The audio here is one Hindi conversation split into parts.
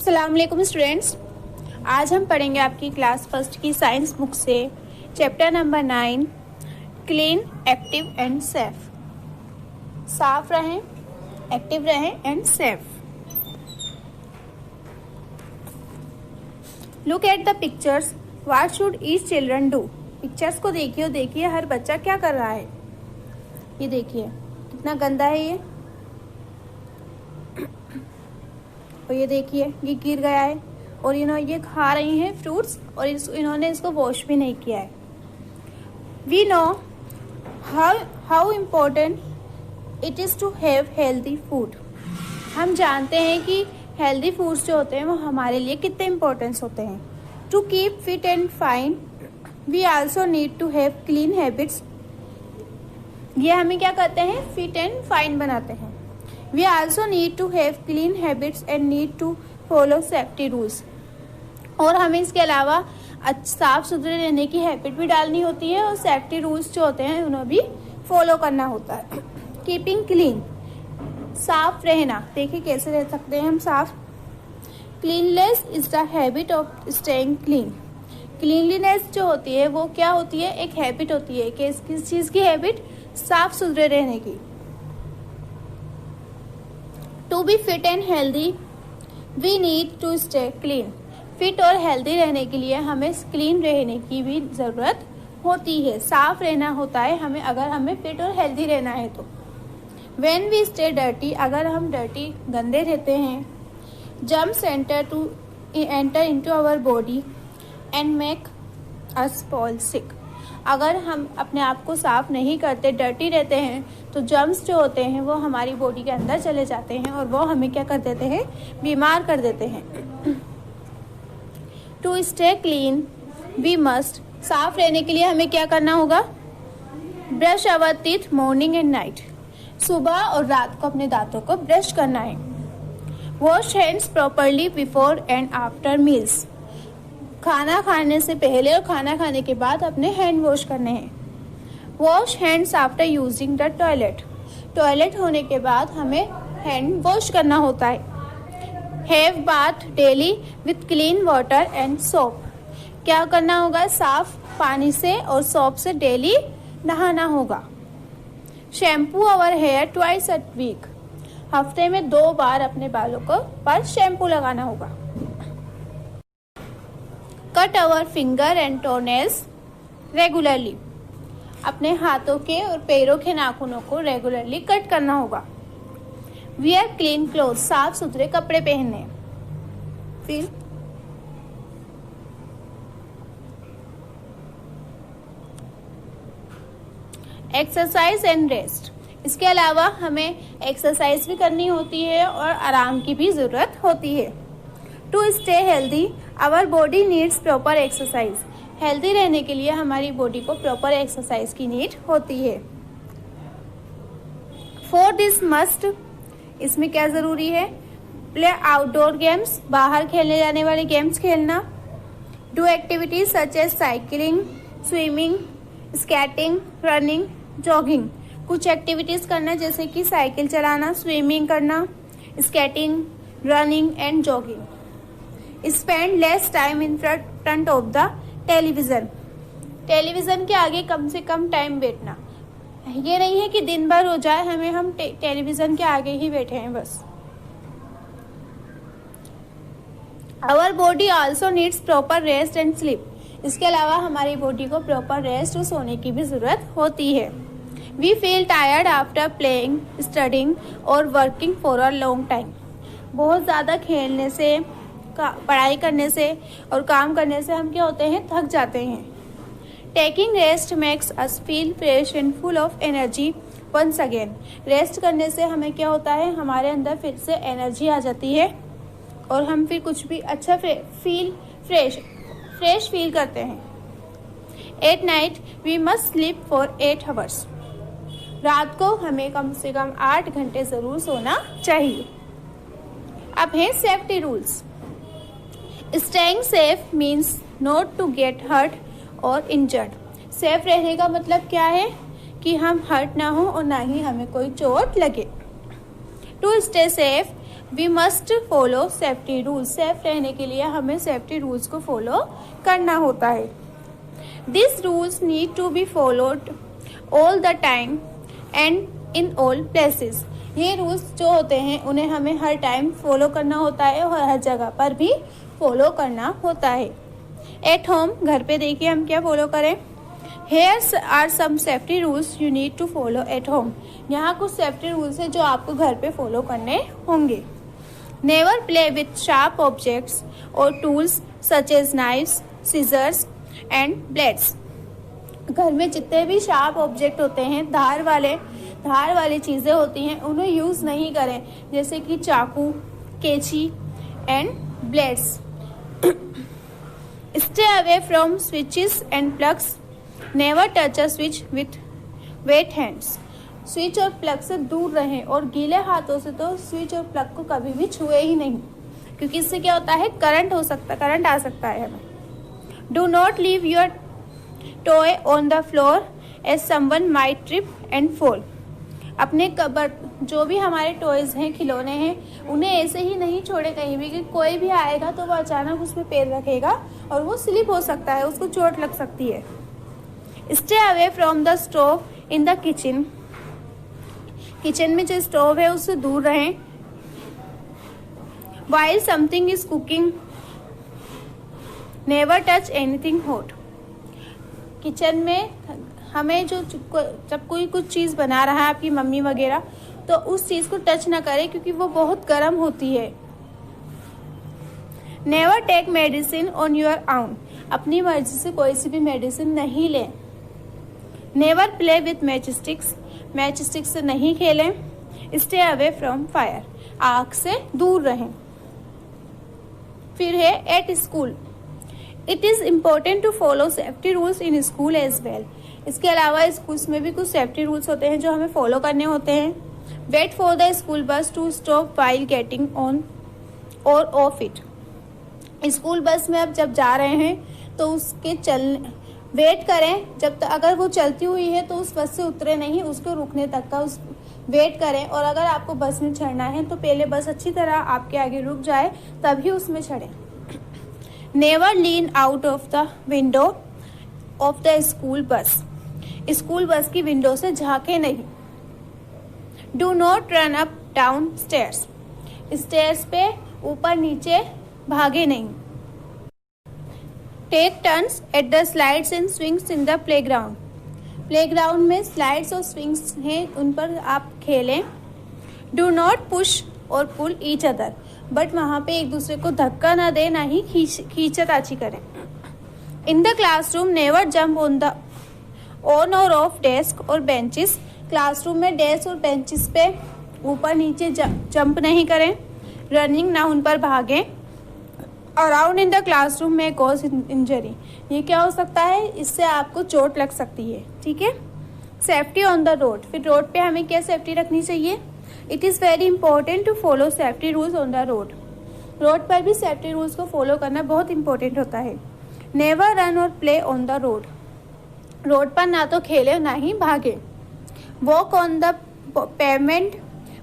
अस्सलाम वालेकुम स्टूडेंट्स। आज हम पढ़ेंगे आपकी क्लास फर्स्ट की साइंस बुक से chapter number 9 clean, active and safe. साफ रहें, एक्टिव रहें and safe. Look at the pictures, what should each children do. Pictures को देखिए और देखिए हर बच्चा क्या कर रहा है। ये देखिए कितना गंदा है ये, और ये देखिए ये गिर गया है, और ये खा रही हैं फ्रूट्स और इन्होंने इसको वॉश भी नहीं किया है। We know how important it is to have healthy food. हम जानते हैं कि हेल्दी फूड्स जो होते हैं वो हमारे लिए कितने इम्पोर्टेंस होते हैं। To keep fit and fine we also need to have clean habits. ये हमें क्या करते हैं, फिट एंड फाइन बनाते हैं। We also need to have clean habits and need to follow safety rules। और हमें इसके अलावा साफ सुथरे रहने की हैबिट भी डालनी होती है और सेफ्टी रूल्स जो होते हैं उन्हें भी फॉलो करना होता है। कीपिंग क्लीन, साफ रहना। देखिए कैसे रह सकते हैं हम साफ। Cleanness is the habit of staying clean. Cleanliness जो होती है वो क्या होती है, एक हैबिट होती है। किस चीज़ की हैबिट, साफ सुथरे रहने की। To be fit and healthy we need to stay clean. Fit और हेल्दी रहने के लिए हमें क्लीन रहने की भी ज़रूरत होती है, साफ रहना होता है हमें, अगर हमें फिट और हेल्दी रहना है तो। व्हेन वी स्टे डर्टी, अगर हम डर्टी गंदे रहते हैं, germs enter into our body and make us fall sick. अगर हम अपने आप को साफ नहीं करते, डर्टी रहते हैं, तो जर्म्स जो होते हैं वो हमारी बॉडी के अंदर चले जाते हैं और वो हमें क्या कर देते हैं, बीमार कर देते हैं। To stay clean we must, साफ रहने के लिए हमें क्या करना होगा, brush our teeth morning and night. सुबह और रात को अपने दांतों को ब्रश करना है। Wash hands properly before and after meals. खाना खाने से पहले और खाना खाने के बाद अपने हैंड वॉश करने हैं। Wash hands after using the toilet. Toilet होने के बाद हमें हैंड वॉश करना होता है। Have bath daily with clean water and soap. क्या करना होगा, साफ पानी से और सोप से डेली नहाना होगा। Shampoo our hair twice a week. हफ्ते में 2 बार अपने बालों को पर शैम्पू लगाना होगा। Cut our finger and toenails regularly. अपने हाथों के और पैरों के नाखूनों को रेगुलरली कट करना होगा। वियर क्लीन क्लोथ, साफ सुथरे कपड़े पहनने। फिर एक्सरसाइज एंड रेस्ट। इसके अलावा हमें एक्सरसाइज भी करनी होती है और आराम की भी जरूरत होती है। To stay healthy our body needs proper exercise. Healthy रहने के लिए हमारी बॉडी को प्रॉपर एक्सरसाइज की नीड होती है। फॉर दिस मस्ट, इसमें क्या जरूरी है, प्ले आउटडोर गेम्स, बाहर खेलने जाने वाले गेम्स खेलना। Do activities such as cycling, swimming, skating, running, jogging. कुछ एक्टिविटीज करना जैसे कि साइकिल चलाना, स्विमिंग करना, skating, running and jogging. Spend less time in front of the television. Television के आगे कम से कम टाइम बैठना। ये नहीं है कि दिन भर हो जाए हम टेलीविजन के आगे ही बैठे हैं बस। Our body also needs proper rest and sleep. इसके अलावा हमारी बॉडी को प्रॉपर रेस्ट और सोने की भी जरूरत होती है। We feel tired after playing, studying और working for a long time. बहुत ज़्यादा खेलने से, पढ़ाई करने से और काम करने से हम क्या होते हैं, थक जाते हैं। Taking rest makes us feel fresh and full of energy once again. Rest करने से हमें क्या होता है, हमारे अंदर फिर से एनर्जी आ जाती है और हम फिर कुछ भी अच्छा फ्रेश फील करते हैं। At night we must sleep for 8 hours. रात को हमें कम से कम 8 घंटे ज़रूर सोना चाहिए। अब है safety rules. Staying safe means not to get hurt और इंजर्ड। सेफ रहने का मतलब क्या है कि हम हर्ट ना हो और ना ही हमें कोई चोट लगे। To stay safe we must follow safety rules. Safe रहने के लिए हमें सेफ्टी रूल्स को फॉलो करना होता है। This rules need to be followed all the time and in all places. ये रूल्स जो होते हैं उन्हें हमें हर टाइम फॉलो करना होता है और हर जगह पर भी फॉलो करना होता है। एट होम, घर पे देखिए हम क्या फॉलो करें। Here are some safety rules you need to follow at home। यहाँ कुछ सेफ्टी रूल्स है जो आपको घर पे फॉलो करने होंगे। Never play with sharp objects or tools such as knives, scissors and blades। घर में जितने भी शार्प ऑब्जेक्ट होते हैं, धार वाली चीज़ें होती हैं, उन्हें यूज़ नहीं करें, जैसे कि चाकू, कैंची and blades. Stay away from switches and plugs। Never touch a switch with wet hands. Switch और प्लग से दूर रहें और गीले हाथों से तो स्विच और प्लग को कभी भी छुए ही नहीं, क्योंकि इससे क्या होता है, करंट आ सकता है हमें। Do not leave your toy on the floor as someone might trip and fall. अपने जो भी हमारे टॉयज हैं, खिलौने हैं, उन्हें ऐसे ही नहीं छोड़े कहीं भी, कि कोई भी आएगा तो वो अचानक उसमें पैर रखेगा और वो स्लिप हो सकता है, उसको चोट लग सकती है। Stay away from the stove in the kitchen। Kitchen में जो स्टोव है उससे दूर रहें। While something is cooking, never touch anything hot। Kitchen में हमें जब कोई कुछ चीज़ बना रहा है, आपकी मम्मी वगैरह, तो उस चीज़ को टच ना करें क्योंकि वो बहुत गर्म होती है। Never take medicine on your own। अपनी मर्जी से कोई सी भी मेडिसिन नहीं लें। नेवर प्ले विथ मैचस्टिक्स से नहीं खेलें। स्टे अवे फ्रॉम फायर, आग से दूर रहें। फिर है at school, it is important to follow safety rules in school as well. इसके अलावा स्कूल में भी कुछ सेफ्टी रूल्स होते हैं जो हमें फॉलो करने होते हैं। Wait for the school bus to stop while getting on और ऑफ इट। स्कूल बस में आप जब जा रहे हैं तो उसके वेट करें जब तक, अगर वो चलती हुई है तो उस बस से उतरे नहीं, उसको रुकने तक का वेट करें। और अगर आपको बस में चढ़ना है तो पहले बस अच्छी तरह आपके आगे रुक जाए तभी उसमें चढ़ें। Never lean out of the window of the school bus. School bus की विंडो से झांके नहीं। Do not run up down stairs पे ऊपर नीचे भागे नहीं। Take turns at the slides and swings in the playground. Playground में स्लाइड्स और स्विंग्स हैं, उन पर आप खेलें। डू नॉट पुश और पुल ईच अदर, बट वहाँ पे एक दूसरे को धक्का ना दे, ना ही खींचाताची करें। In the classroom never jump on और ऑफ डेस्क और बेंचेस। क्लासरूम में डेस्क और बेंचेस पे ऊपर नीचे जंप नहीं करें। रनिंग ना उन पर भागें। अराउंड इन द क्लासरूम में कॉज इंजरी, ये क्या हो सकता है, इससे आपको चोट लग सकती है। ठीक है। सेफ्टी ऑन द रोड, फिर रोड पे हमें क्या सेफ्टी रखनी चाहिए। It is very important to follow safety rules on the road. Road पर भी सेफ्टी रूल्स को फॉलो करना बहुत इंपॉर्टेंट होता है। नेवर रन और play on the road, road पर ना तो खेले ना ही भागे। Walk on the pavement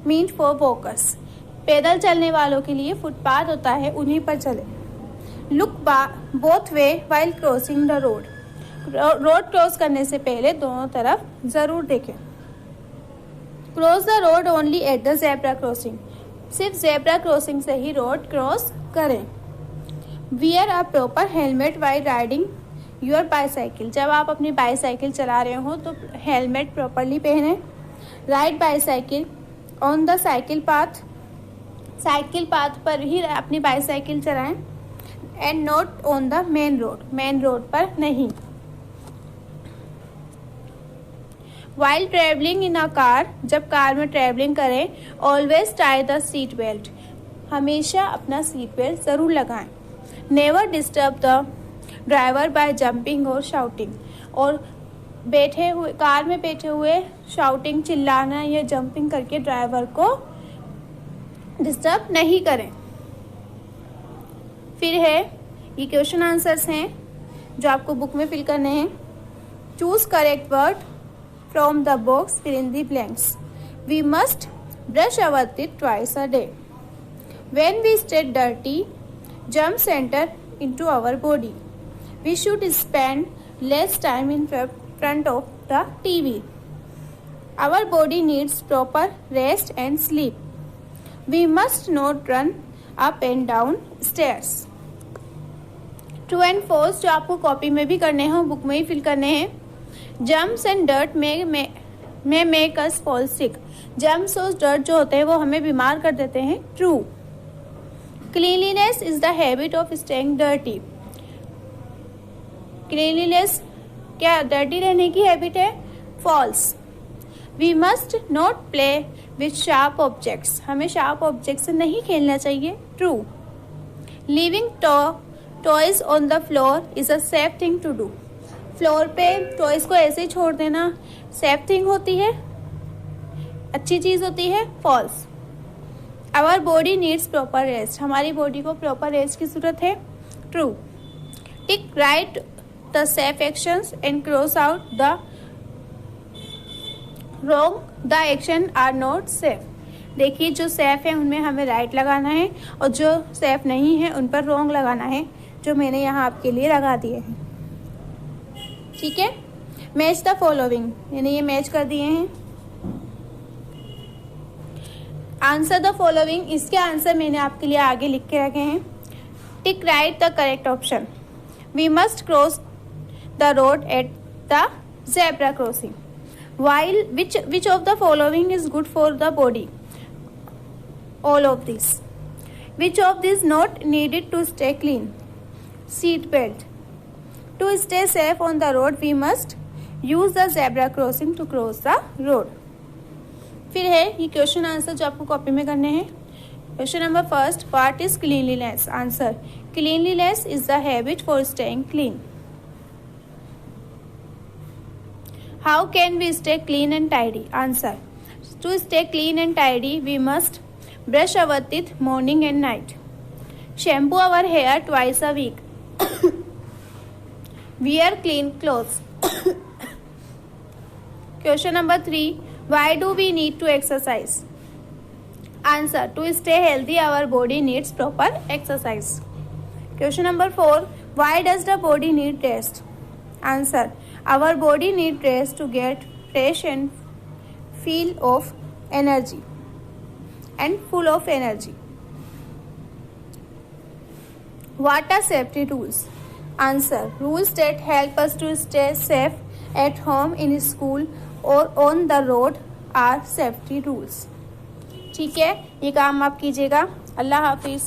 means for walkers, पैदल चलने वालों के लिए फुटपाथ होता है, उन्हीं पर चले। Look both way while crossing the road, road cross करने से पहले दोनों तरफ जरूर देखें। Cross the road only eight the zebra crossing, सिर्फ ज़ेब्रा क्रॉसिंग से ही रोड क्रॉस करें। Wear a proper helmet while riding your bicycle, जब आप अपनी बाईसाइकिल चला रहे हो तो हेलमेट प्रॉपरली पहने। Ride bicycle on the cycle path, cycle path पर ही अपनी बाईसाइकिल चलाएं। And not on the main road पर नहीं। While travelling in a car, जब कार में ट्रेवलिंग करें, always tie the seat belt, हमेशा अपना सीट बेल्ट जरूर लगाएं। Never disturb the driver by jumping और शाउटिंग, और कार में बैठे हुए शाउटिंग, चिल्लाना या जंपिंग करके ड्राइवर को डिस्टर्ब नहीं करें। फिर है ये क्वेश्चन आंसर्स हैं जो आपको बुक में फिल करने हैं। Choose correct word from the box, fill in the blanks. We must brush our teeth twice a day. When we stay dirty, germs enter into our body. We should spend less time in front of the TV. Our body needs proper rest and sleep. We must not run up and down stairs. True and false जो आपको कॉपी में भी करने हैं, बुक में ही फिल करने हैं. Germs and dirt may make us fall sick. Germs और dirt जो होते हैं वो हमें बीमार कर देते हैं. True. Cleanliness is the habit of staying dirty. Cleanliness क्या dirty रहने की हैबिट है? False. We must not play with sharp objects. हमें sharp objects से नहीं खेलना चाहिए. True. Leaving toys on the floor is a safe thing to do. Floor पे टॉयज को ऐसे ही छोड़ देना सेफ थिंग होती है, अच्छी चीज होती है. False. Our body needs proper rest. हमारी बॉडी को प्रॉपर रेस्ट की जरूरत है. True. Tick right the safe actions and cross out the wrong. The action are not safe. देखिए जो सेफ है उनमें हमें राइट लगाना है और जो सेफ नहीं है उन पर रॉन्ग लगाना है, जो मैंने यहाँ आपके लिए लगा दिए हैं. ठीक है. मैच द फॉलोइंग, यानी ये मैच कर दिए हैं. आंसर द फॉलोइंग, इसके आंसर मैंने आपके लिए आगे लिख के रखे हैं. Tick right the correct option. We must cross the road at the zebra crossing. While which of the following is good for the body? All of this. Which of this not needed to stay clean? Seat belt. To stay safe on the road, we must use the zebra crossing to cross the road. फिर है ये क्वेश्चन आंसर जो आपको कॉपी में करने हैं. Question number first, what is cleanliness? Answer, cleanliness is the habit for staying clean. How can we stay clean and tidy? Answer, to stay clean and tidy we must brush our teeth morning and night. Shampoo our hair twice a week. Wear clean clothes. Question number 3. Why do we need to exercise? Answer, to stay healthy our body needs proper exercise. Question number 4. Why does the body need rest? Answer, our body needs rest to get fresh and feel of energy and full of energy. What are safety rules? Answer, rules that help us to stay safe at home, in school or on the road are safety rules. ठीक है, ये काम आप कीजिएगा. अल्लाह हाफिज़.